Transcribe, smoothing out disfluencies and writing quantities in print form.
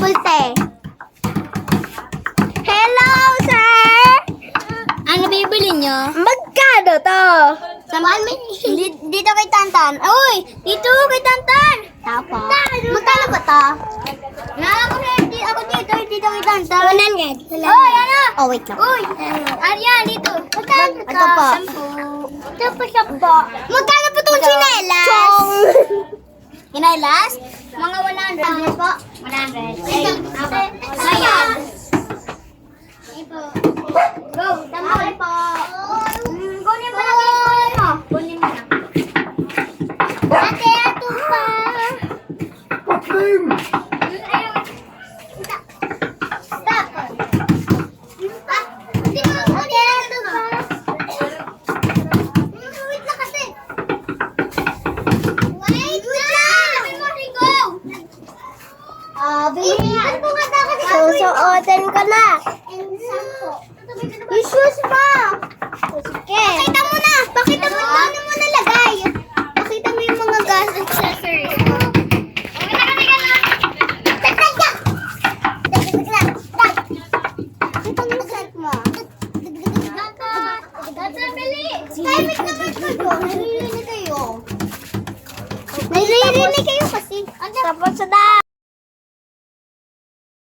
multe. Hello, sir! Ano bibili nyo? Magkano to? Saan dito kay Tantan. Uy! Dito kay Tantan! Tapo. Magkano ba to? Ako dito kay Tantan. 100. Uy, ano? Oh, wait lang. Uy! Aryan, dito. Magkano Ito po. 10. Ito po siya po. Magkano po itong chinelas? Chong! Chinelas? Mga 100 po. 100. Ayan. Go, tama po. Kunin mo na mo. Kunin mo na. Ate, ato pa. Stop. Hindi mo ate, ato pa. Wait lang kasi. Wait lang. Go. Bilihan ko nga daw kasi. Susuotin ko na. Yung shoes mo. Pakita mo na. Pakita mo na. Ano mo nalagay? Pakita mo yung mga gas accessories mo. Ito mo set mo. Private naman kayo. Naririnig kayo. Naririnig kayo kasi. Tapos na.